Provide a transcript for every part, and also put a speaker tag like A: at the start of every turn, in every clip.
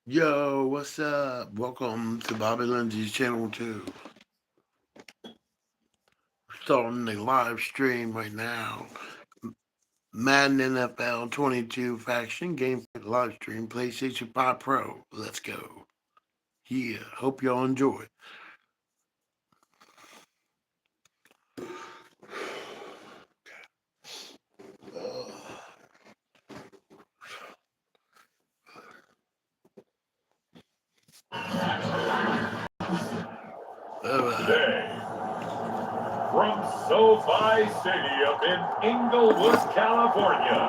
A: Yo, what's up? Welcome to Bobby Lindsay's channel 2. Starting the live stream right now. Madden NFL 22 faction game live stream PlayStation 5 Pro. Let's go. Yeah, hope y'all enjoy.
B: Today, from SoFi Stadium in Inglewood, California,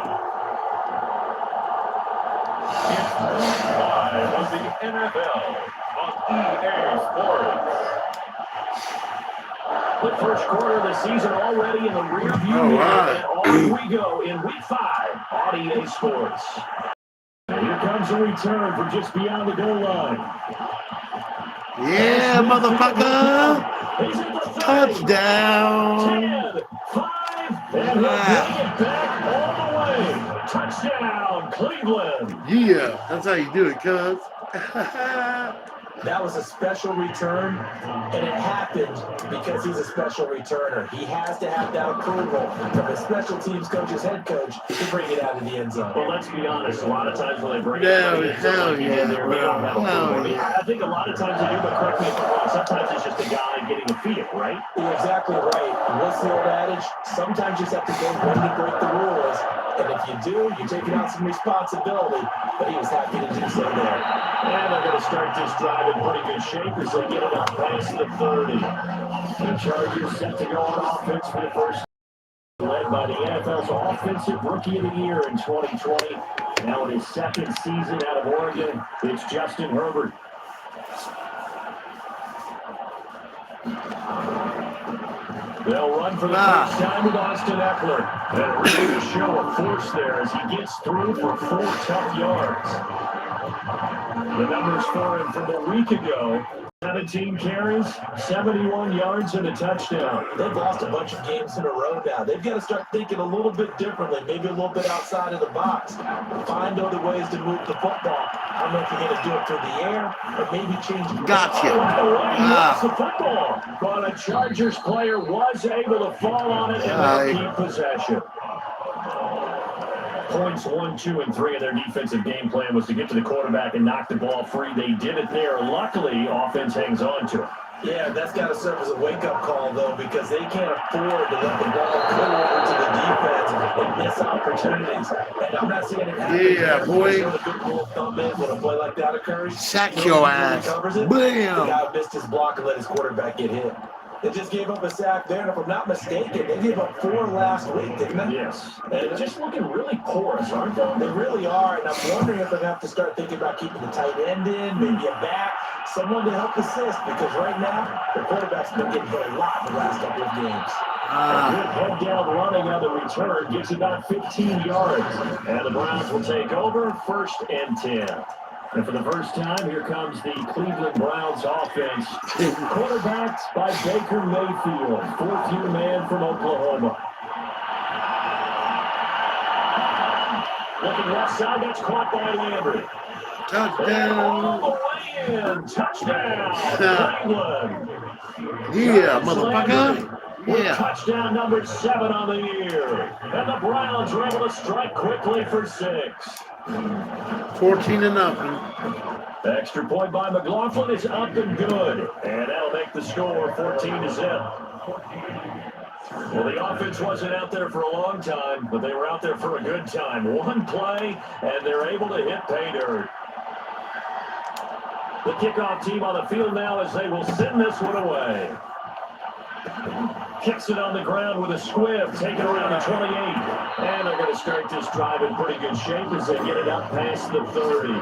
B: it's Week 5 of the NFL on EA Sports.
C: The first quarter of the season already in the rear view mirror, and on we go in Week 5 on EA Sports. And here comes a return from just beyond the goal line.
A: Yeah, motherfucker! Touchdown!
C: 10, 5, and he'll bring it back all the way. Touchdown, Cleveland.
A: Yeah, that's how you do it, cuz.
D: That was a special return, and it happened because he's a special returner. He has to have that approval from the special teams coach's head coach to bring it out of the end zone.
C: Well, let's be honest. A lot of times when they bring it
A: Hell
C: in,
A: yeah,
C: they don't have approval. I think a lot of times they do, but correct me if I'm wrong. Sometimes it's just a guy getting a feel, right?
D: You're exactly right. What's the old adage? Sometimes you just have to go when to break the rules. And if you do, you're taking on some responsibility. But he was happy to do so there.
C: And they're going to start this drive in pretty good shape as they get it up past the 30. The Chargers set to go on offense for the first, led by the NFL's Offensive Rookie of the Year in 2020. Now in his second season out of Oregon, it's Justin Herbert. They'll run for the first time with Austin Eckler. And really a show of force there as he gets through for 4 tough yards. The numbers for him from a week ago: 17 carries, 71 yards, and a touchdown.
D: They've lost a bunch of games in a row now. They've got to start thinking a little bit differently, maybe a little bit outside of the box. Find other ways to move the football. I don't know if you're going to do it through the air or maybe change the
A: Gotcha.
C: He lost the football, but a Chargers player was able to fall on it and keep possession. Points 1, 2, and 3 of their defensive game plan was to get to the quarterback and knock the ball free. They did it there. Luckily, offense hangs on to it.
D: Yeah, that's got to serve as a wake-up call, though, because they can't afford to let the ball go over to the defense and miss opportunities. And I'm not saying it happens.
A: Yeah, boy.
D: A good rule of thumb is when a play like that occurs,
A: Sack your ass.
D: Bam! The guy missed his block and let his quarterback get hit. They just gave up a sack there, and if I'm not mistaken, they gave up 4 last week, didn't they?
C: Yes. And they're just looking really porous, aren't they?
D: They really are, and I'm wondering if they're going to have to start thinking about keeping the tight end in, maybe a back, someone to help assist, because right now, the quarterback's been getting hit a lot the last couple of games.
C: A good head-down running on the return gets about 15 yards, and the Browns will take over 1st and 10. And for the first time, here comes the Cleveland Browns offense. Quarterbacked by Baker Mayfield, 4th-year man from Oklahoma. Looking left side, that's caught by Landry.
A: Touchdown.
C: All the way in. Touchdown, Cleveland.
A: Yeah, motherfucker. Yeah.
C: Touchdown number 7 on the year. And the Browns are able to strike quickly for 6.
A: 14-0.
C: The extra point by McLaughlin is up and good. And that'll make the score 14-0. Well, the offense wasn't out there for a long time, but they were out there for a good time. One play, and they're able to hit pay dirt. The kickoff team on the field now as they will send this one away. Kicks it on the ground with a squib, taken around the 28. And they're going to start this drive in pretty good shape as they get it up past the 30.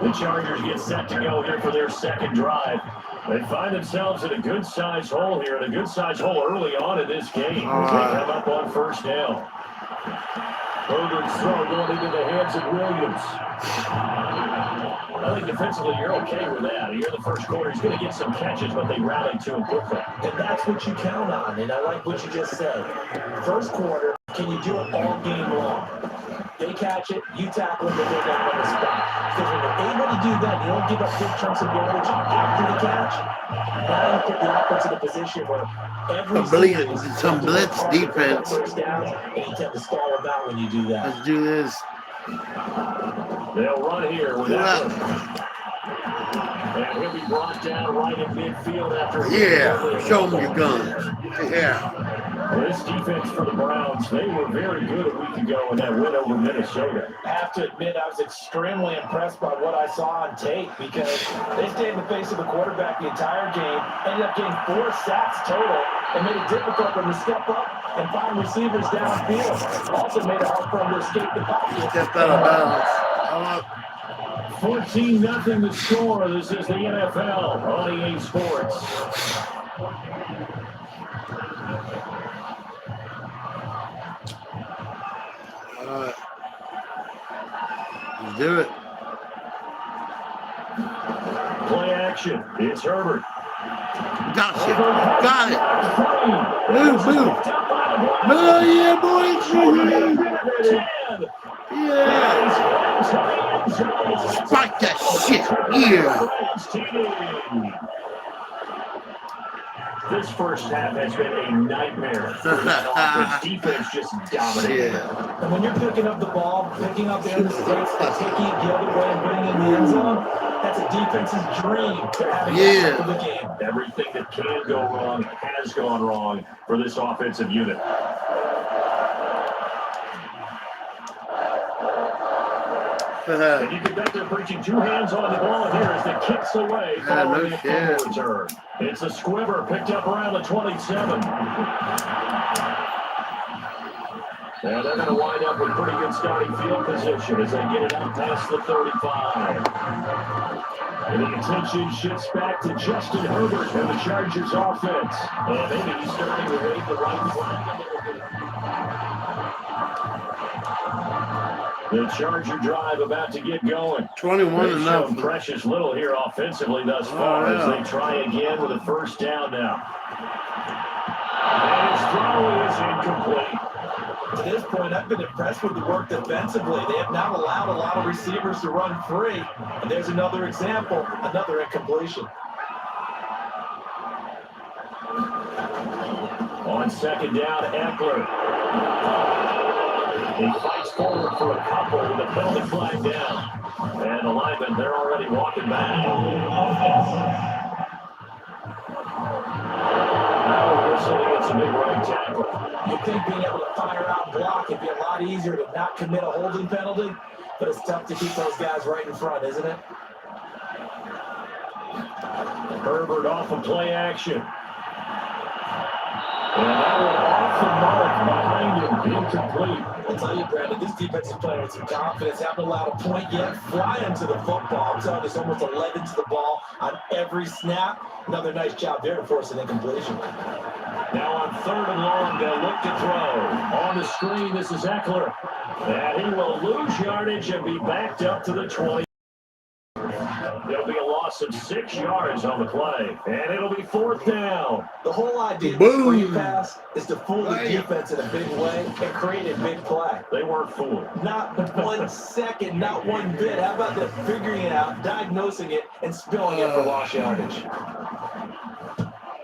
C: The Chargers get set to go here for their second drive. They find themselves in a good-sized hole here, and a good-sized hole early on in this game. They come up on 1st down. Herbert's throw going into the hands of Williams. I think defensively you're okay with that. You're the first quarter. He's going to get some catches, but they rallied to him quickly.
D: And that's what you count on, and I like what you just said. First quarter, can you do it all game long? They catch it, you tackle them, and they're down on the spot. Because when you're able to do that, you don't give up big chunks of yardage after the catch. Now you put the offense in a position where every series,
A: some blitz defense.
D: First downs, and you tend to stall them out when you do that.
A: Let's do this.
C: They'll run here with that one. And he'll be brought down right in midfield after.
A: Yeah, show them your gun. Yeah.
C: This defense for the Browns, they were very good a week ago in that win over Minnesota.
D: I have to admit, I was extremely impressed by what I saw on tape because they stayed in the face of the quarterback the entire game, ended up getting 4 sacks total, and made it difficult for them to step up and find receivers downfield. Also made it hard for them to escape the pocket.
A: Stepped out of bounds.
C: 14-0 the score. This is the NFL on EA Sports.
A: Let's do it.
C: Play action. It's Herbert.
A: Gotcha. Got it. Move, move. Oh, yeah, boys. Yeah. Spike that shit. Yeah.
C: This first half has been a nightmare. Offense, defense just dominated.
A: Yeah.
D: And when you're picking up the ball, picking up their mistakes, and taking it the other way and putting it in the end zone, that's a defense's dream. They're having that for the game.
C: Everything that can go wrong has gone wrong for this offensive unit. And you can bet they're preaching 2 hands on the ball here as the kicks away following a fumble return. It's a squibber picked up around the 27. And they're going to wind up with pretty good starting field position as they get it out past the 35. And the attention shifts back to Justin Herbert and the Chargers offense. And maybe he's starting to wave the right flag a little bit. The Charger drive about to get going.
A: 21-0.
C: Precious little here offensively thus far as they try again with a first down now. And his throw is incomplete.
D: To this point, I've been impressed with the work defensively. They have not allowed a lot of receivers to run free. And there's another example, another incompletion.
C: On second down, Eckler. He fights forward for a couple with a penalty flag down. And the linemen, they're already walking back. Now whistling against a big right tackle.
D: You'd think being able to fire out block would be a lot easier to not commit a holding penalty, but it's tough to keep those guys right in front, isn't it?
C: Herbert off of play action. And that one off the mark behind him, incomplete.
D: I'll tell you, Brandon, this defense is playing with some confidence. Haven't allowed a point yet. Flying to the football. I'm telling you, it's almost 11 to the ball on every snap. Another nice job there to force an incompletion.
C: Now on 3rd and long, they'll look to throw. On the screen, this is Eckler. And he will lose yardage and be backed up to the 20. There'll be a loss of 6 yards on the play, and it'll be 4th down.
D: The whole idea of the screen pass is to fool the defense in a big way and create a big play.
C: They weren't fooled.
D: Not 1 second, not one bit. How about them figuring it out, diagnosing it, and spilling it for lost yardage?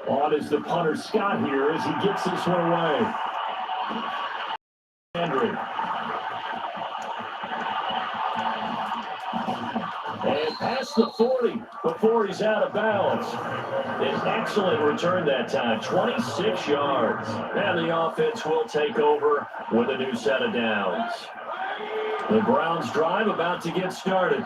C: On is the punter Scott here as he gets this one away. Andrew. And past the 40 before he's out of bounds. An excellent return that time, 26 yards. And the offense will take over with a new set of downs. The Browns drive about to get started.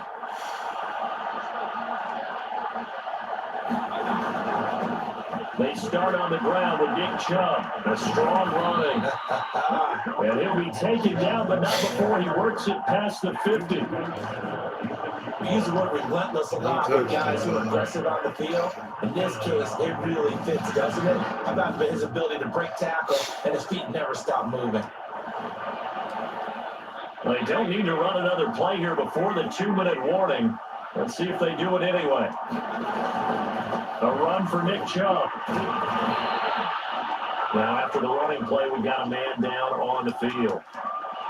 C: They start on the ground with Nick Chubb. A strong running. And he'll be taken down, but not before he works it past the 50.
D: We use the word relentless a lot with guys who are aggressive on the field. In this case, it really fits, doesn't it? How about his ability to break tackle and his feet never stop moving?
C: They don't need to run another play here before the 2-minute warning. Let's see if they do it anyway. A run for Nick Chubb. Now after the running play, we got a man down on the field.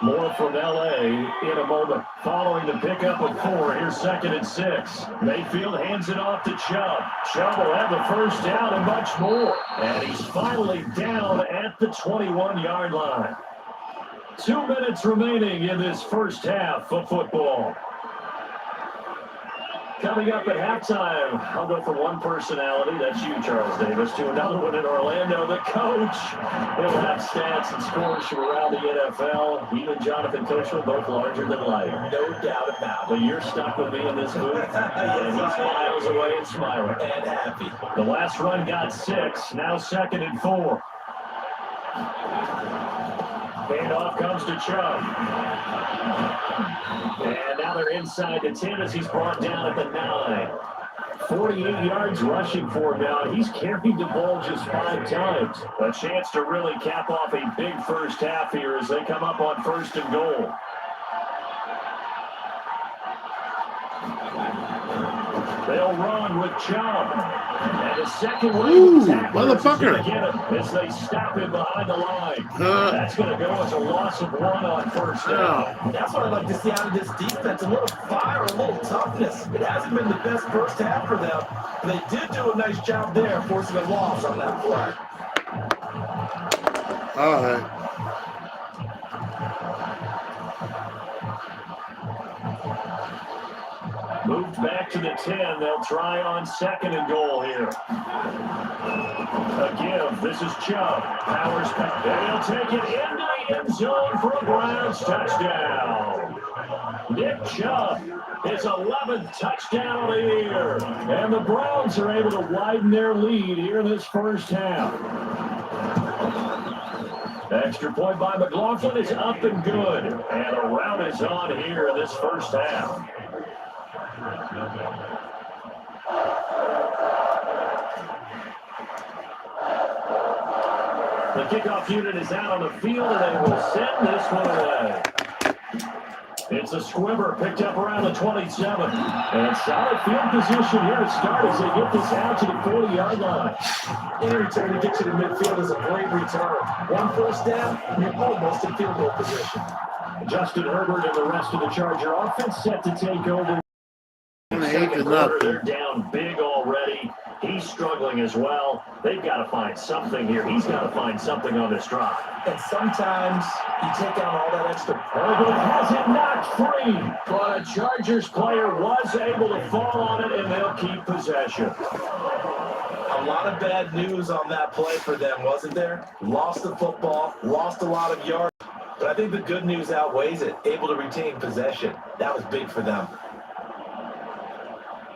C: More from L.A. in a moment. Following the pickup of 4, here's 2nd and 6. Mayfield hands it off to Chubb. Chubb will have the first down and much more. And he's finally down at the 21-yard line. 2 minutes remaining in this first half of football. Coming up at halftime, I'll go from one personality, that's you, Charles Davis, to another one in Orlando, the coach. He'll have stats and scores from around the NFL. Even Jonathan Coachman, both larger than life.
D: No doubt about it.
C: But you're stuck with me in this booth, and he smiles away and smiling.
D: And happy.
C: The last run got 6, now 2nd and 4. Handoff comes to Chubb. And now they're inside the 10 as he's brought down at the 9. 48 yards rushing for him now. He's carried the ball just 5 times. A chance to really cap off a big first half here as they come up on 1st and goal. They'll run with Chubb. And a second wave
A: motherfucker.
C: As they stop him behind the line. That's going to go as a loss of 1 on 1st down.
D: That's what I like to see out of this defense. A little fire, a little toughness. It hasn't been the best first half for them. They did do a nice job there, forcing a loss on that play.
A: All right.
C: Moved back to the 10. They'll try on 2nd and goal here. A give. This is Chubb. Powers back. And he'll take it into the end zone for a Browns touchdown. Nick Chubb, his 11th touchdown of the year. And the Browns are able to widen their lead here in this first half. Extra point by McLaughlin is up and good. And a rout is on here in this first half. The kickoff unit is out on the field, and they will send this one away. It's a squibber picked up around the 27. And solid field position here to start as they get this out to the 40-yard line.
D: Any return to get you to midfield is a great return. 1 first down, you're almost in field goal position.
C: Justin Herbert and the rest of the Charger offense set to take over.
A: Second quarter,
C: they're down big already. He's struggling as well. They've got to find something here. He's got to find something on this drive.
D: And sometimes you take out all that extra.
C: Herbert has it knocked free, but a Chargers player was able to fall on it, and they'll keep possession.
D: A lot of bad news on that play for them, wasn't there? Lost the football, lost a lot of yards. But I think the good news outweighs it. Able to retain possession. That was big for them.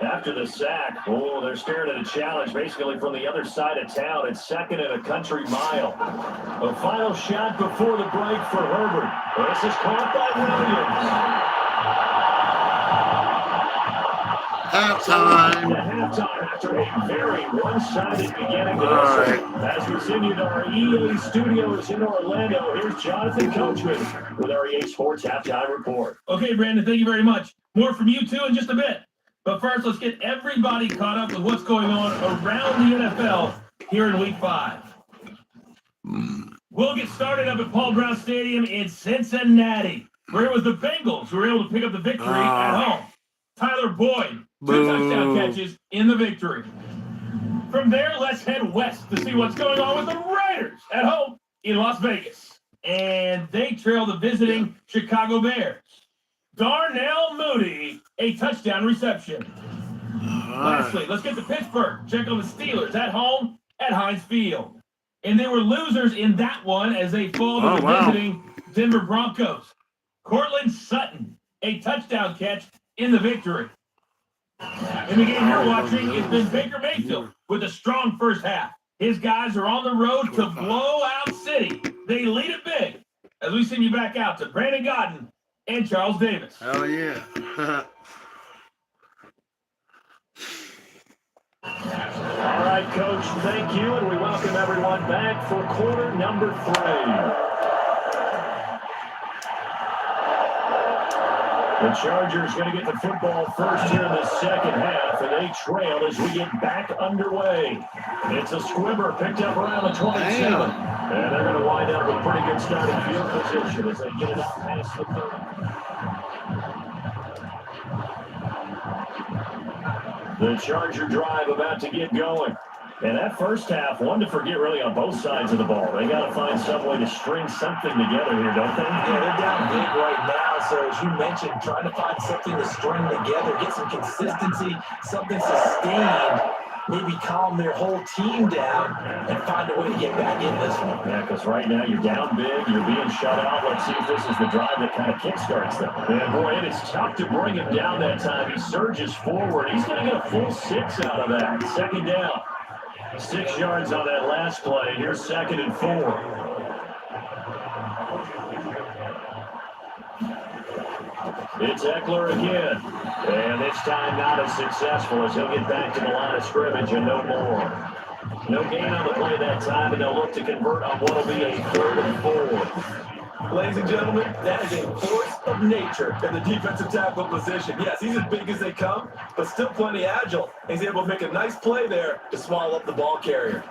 C: After the sack, they're staring at a challenge basically from the other side of town. It's 2nd and a country mile. A final shot before the break for Herbert. This is caught by
A: halftime.
C: Halftime after a very one-sided beginning to this one. As we send you to our EA studios in Orlando, here's Jonathan Coachman with our EA Sports Halftime Report.
E: Okay, Brandon, thank you very much. More from you, too, in just a bit. But first, let's get everybody caught up with what's going on around the NFL here in Week 5. We'll get started up at Paul Brown Stadium in Cincinnati, where it was the Bengals who were able to pick up the victory at home. Tyler Boyd, 2 touchdown catches in the victory. From there, let's head west to see what's going on with the Raiders at home in Las Vegas. And they trail the visiting Chicago Bears. Darnell Mooney, a touchdown reception. Lastly, let's get to Pittsburgh. Check on the Steelers at home at Heinz Field. And they were losers in that one as they fall to the visiting Denver Broncos. Cortland Sutton, a touchdown catch in the victory. In the game you're watching, it's been Baker Mayfield with a strong first half. His guys are on the road to Blowout City. They lead it big. As we send you back out to Brandon Godden and Charles Davis.
A: Hell yeah.
C: All right, Coach, thank you, and we welcome everyone back for quarter number 3. The Chargers going to get the football first here in the second half, and they trail as we get back underway. It's a squibber picked up around the 27. And they're going to wind up with pretty good starting field position as they get it out past the 30. The Charger drive about to get going. And that first half, one to forget really on both sides of the ball. They got to find some way to string something together here, don't they?
D: Yeah, they're down big right now. So as you mentioned, trying to find something to string together, get some consistency, something sustained, maybe calm their whole team down and find a way to get back in this one.
C: Yeah, because right now you're down big, you're being shut out. Let's see if this is the drive that kind of kickstarts them. And boy, it is tough to bring him down that time. He surges forward. He's going to get a full 6 out of that. Second down. 6 yards on that last play. Here's 2nd and 4. It's Eckler again. And this time not as successful as he'll get back to the line of scrimmage and no more. No gain on the play that time, and they'll look to convert on what will be a 3rd and 4.
D: Ladies and gentlemen, that is a force of nature in the defensive tackle position. Yes, he's as big as they come, but still plenty agile. He's able to make a nice play there to swallow up the ball carrier.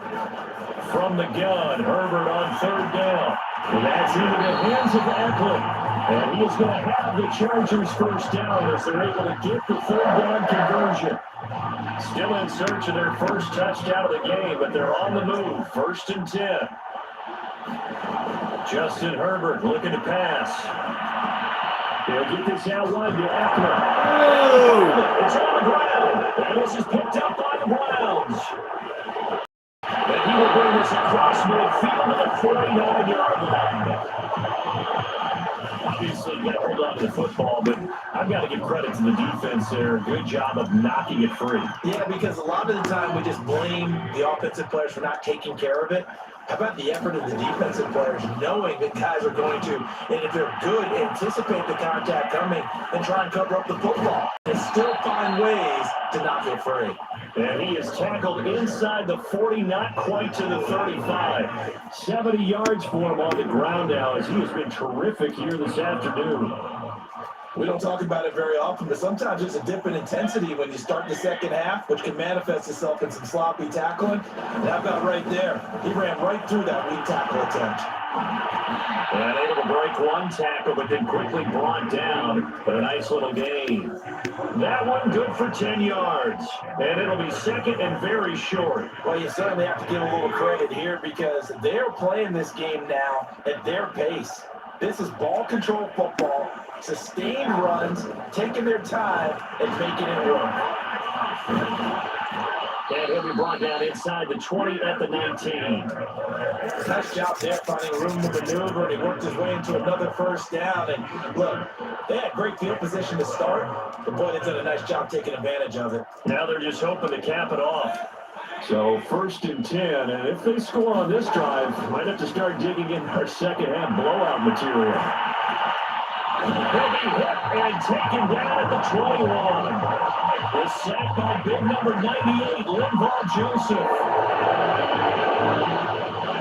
C: From the gun, Herbert on 3rd down. And that's into the hands of Eckler. And he is going to have the Chargers first down as they're able to get the 3rd down conversion. Still in search of their first touchdown of the game, but they're on the move. 1st and 10. Justin Herbert looking to pass. He'll get this out wide to Eckler. It's on the ground. And this is picked up by the Browns. And he will bring this across midfield to the 49-yard line. Obviously, got to hold on to the football, but I've got to give credit to the defense there. Good job of knocking it free.
D: Yeah, because a lot of the time we just blame the offensive players for not taking care of it. How about the effort of the defensive players knowing that guys are going to, and if they're good, anticipate the contact coming and try and cover up the football and still find ways to knock it free.
C: And he is tackled inside the 40, not quite to the 35. 70 yards for him on the ground now as he has been terrific here this afternoon.
D: We don't talk about it very often, but sometimes there's a dip in intensity when you start the second half, which can manifest itself in some sloppy tackling. And that about right there. He ran right through that weak tackle attempt.
C: And able to break one tackle, but then quickly brought down. But a nice little gain. That one good for 10 yards. And it'll be 2nd and very short.
D: Well, you certainly have to give a little credit here because they're playing this game now at their pace. This is ball control football. Sustained runs, taking their time, and making it work.
C: And he'll be brought down inside the 20 at the 19.
D: Nice job there, finding room to maneuver, and he worked his way into another first down. And look, they had great field position to start, but boy, they've done a nice job taking advantage of it.
C: Now they're just hoping to cap it off. So 1st and 10, and if they score on this drive, might have to start digging in our second half blowout material. He'll be hit and taken down at the 21. The sack by big number 98, Linval Joseph.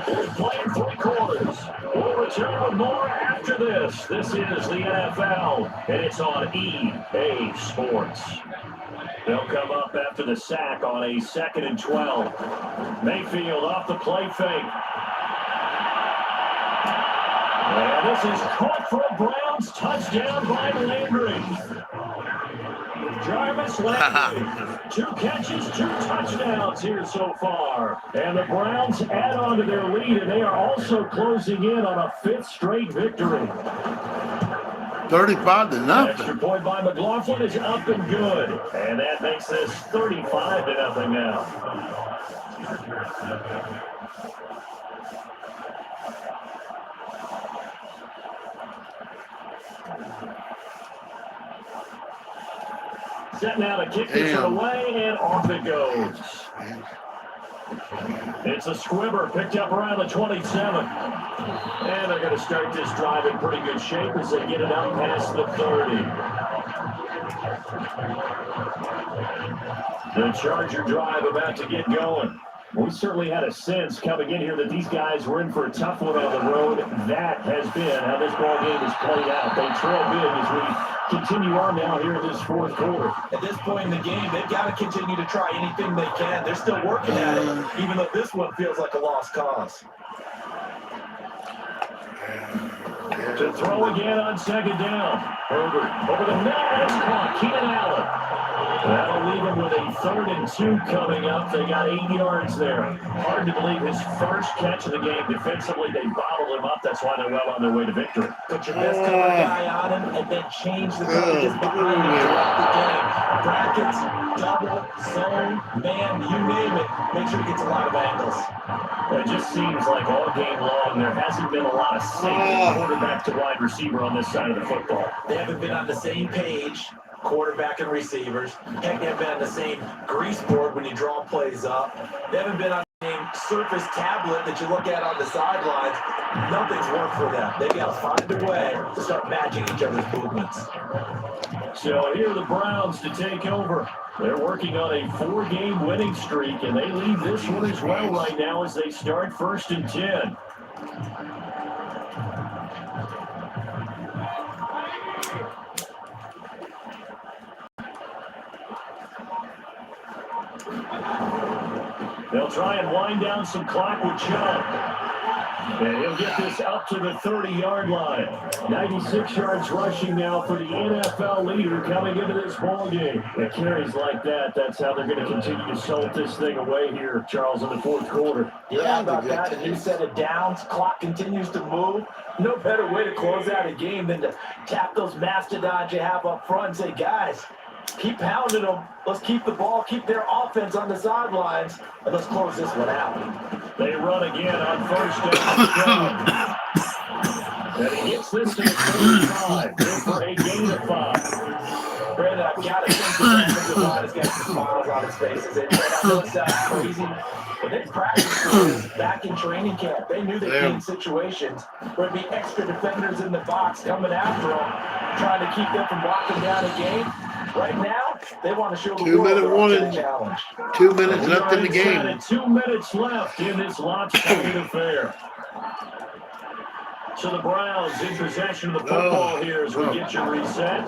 C: They're playing 3 quarters. We'll return with more after this. This is the NFL, and it's on EA Sports. They'll come up after the sack on a 2nd and 12. Mayfield off the play fake. And this is caught for a Browns touchdown by Landry. Jarvis Landry, 2 catches, 2 touchdowns here so far. And the Browns add on to their lead, and they are also closing in on a 5th straight victory.
A: 35-0.
C: Extra point by McLaughlin is up and good. And that makes this 35-0 now. Set now to kick this away, and off it goes. It's a squibber picked up around the 27. And they're going to start this drive in pretty good shape as they get it out past the 30. The Charger drive about to get going. We certainly had a sense coming in here that these guys were in for a tough one on the road. That has been how this ball game has played out. They trail big as we continue on now here in this fourth quarter.
D: At this point in the game, they've got to continue to try anything they can. They're still working at it, even though this one feels like a lost cause.
C: To throw again on second down. Herbert over the net. It's caught. Keenan Allen. That'll leave him with a 3rd and 2 coming up. They got 8 yards there. Hard to believe his first catch of the game. Defensively, they bottled him up. That's why they're well on their way to victory.
D: Put your best cover guy on him and then change the coverages behind him throughout the game. Brackets, double, zone, man, you name it. Make sure he gets a lot of angles.
C: It just seems like all game long there hasn't been a lot of sync quarterback to wide receiver on this side of the football.
D: They haven't been on the same page, quarterback and receivers. Heck, they haven't been on the same grease board when you draw plays up. They haven't been on the same surface tablet that you look at on the sidelines. Nothing's worked for them. They've got to find a way to start matching each other's movements.
C: So here are the Browns to take over. They're working on a 4-game winning streak, and they lead this one as well right now as they start 1st and 10. They'll try and wind down some clock with Chubb. And he'll get this up to the 30-yard line. 96 yards rushing now for the NFL leader coming into this ball game. It carries like that. That's how they're going to continue to salt this thing away here, Charles, in the fourth quarter.
D: Yeah, about that. And you set it down. Clock continues to move. No better way to close out a game than to tap those mastodons you have up front and say, guys, keep pounding them. Let's keep the ball, keep their offense on the sidelines, and let's close this one out.
C: They run again on 1st down. And he gets this to the 35. Good for a gain of 5.
D: Brandon, I've got to think the defensive line has got some smiles on his faces. I know it sounds crazy, but they practiced this back in training camp. They knew they'd be in situations where there'd be extra defenders in the box coming after them, trying to keep them from locking down a game. Right now, they want to show the world they're up to the challenge.
A: 2 minutes left in the game.
C: 2 minutes left in this lopsided affair. So the Browns in possession of the football here as we get you reset.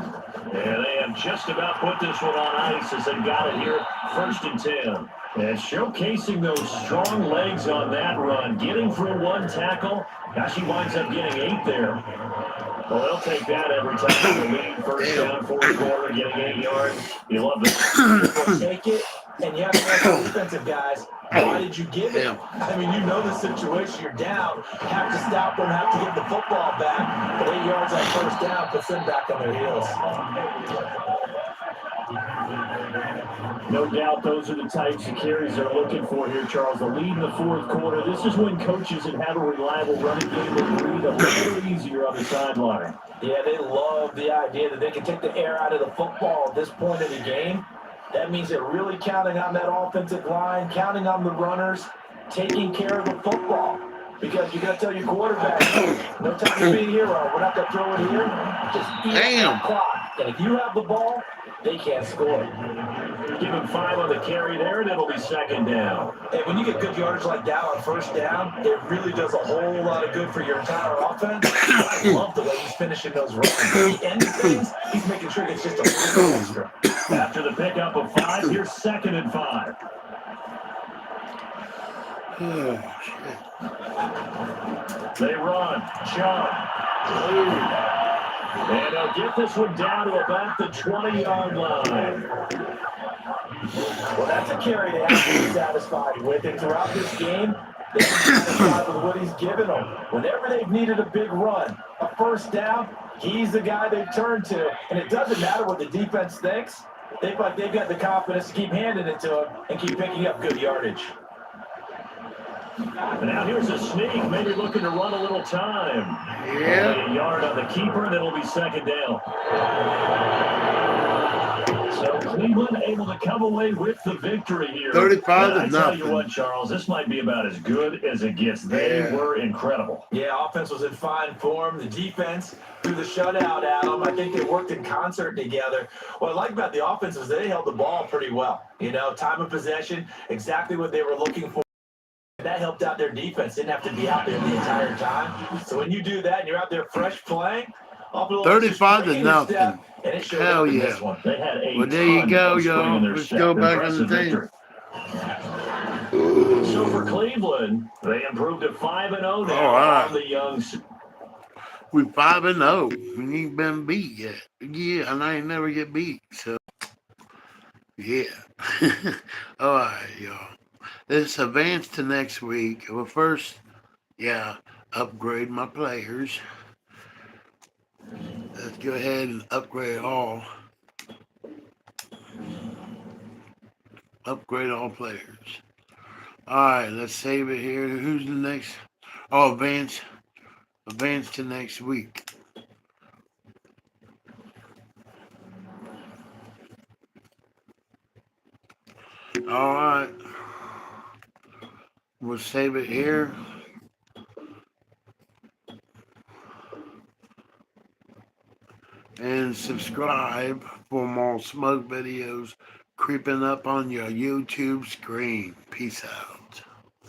C: And they have just about put this one on ice as they got it here, 1st and 10. And showcasing those strong legs on that run, getting through 1 tackle. Now she winds up getting 8 there. Well, they'll take that every time they lead. 1st down, 4th quarter, getting 8 yards. You love it.
D: Take it, and you have to ask the defensive guys, why did you give it? I mean, you know the situation. You're down. Have to stop them, have to get the football back. But 8 yards on 1st down puts them back on their heels.
C: No doubt those are the types of carries they're looking for here, Charles. The lead in the 4th quarter. This is when coaches that have a reliable running game will breathe a little easier on the sideline.
D: Yeah, they love the idea that they can take the air out of the football at this point of the game. That means they're really counting on that offensive line, counting on the runners, taking care of the football. Because you got to tell your quarterback, no time to be a hero. We're not going to throw it here. Just eat the clock. And if you have the ball, they can't score.
C: Give him 5 on the carry there, and it'll be 2nd down.
D: And when you get good yardage like that on 1st down, it really does a whole lot of good for your entire offense. I love the way he's finishing those runs. At the end of things, he's making sure it's just a little extra.
C: After the pickup of 5, here's 2nd and 5.
A: Oh, shit.
C: They run. Chubb. And they'll get this one down to about the 20-yard line.
D: Well, that's a carry they have to be satisfied with. And throughout this game, they've been satisfied with what he's given them. Whenever they've needed a big run, a 1st down, he's the guy they've turned to. And it doesn't matter what the defense thinks. They've got the confidence to keep handing it to him and keep picking up good yardage.
C: And now here's a sneak, maybe looking to run a little time.
A: Yeah.
C: A yard on the keeper, and it'll be 2nd down. So Cleveland able to come away with the victory here.
A: 35 to
C: I tell
A: nothing.
C: you what, Charles, this might be about as good as it gets. They were incredible.
D: Yeah, offense was in fine form. The defense threw the shutout at them. I think they worked in concert together. What I like about the offense is they held the ball pretty well. You know, time of possession, exactly what they were looking for. that helped out their defense. Didn't have to be out there the entire time. So when you do that and you're out there fresh playing,
A: 35 to nothing. Hell yeah.
C: One. They had a
A: Well, there you
C: ton
A: go,
C: of spring in
A: y'all.
C: their
A: Let's
C: step.
A: go back on the
C: Impressive
A: thing.
C: victory. So for Cleveland, they improved to 5-0 now
A: All right.
C: on the young.
A: We 5-0. We ain't been beat yet. Yeah, and I ain't never get beat. So, yeah. All right, y'all. Let's advance to next week. Well, first, yeah, upgrade my players. Let's go ahead and upgrade all. Upgrade all players. All right, let's save it here. Who's the next? Oh, advance to next week. All right. We'll save it here. And subscribe for more smoke videos creeping up on your YouTube screen. Peace out.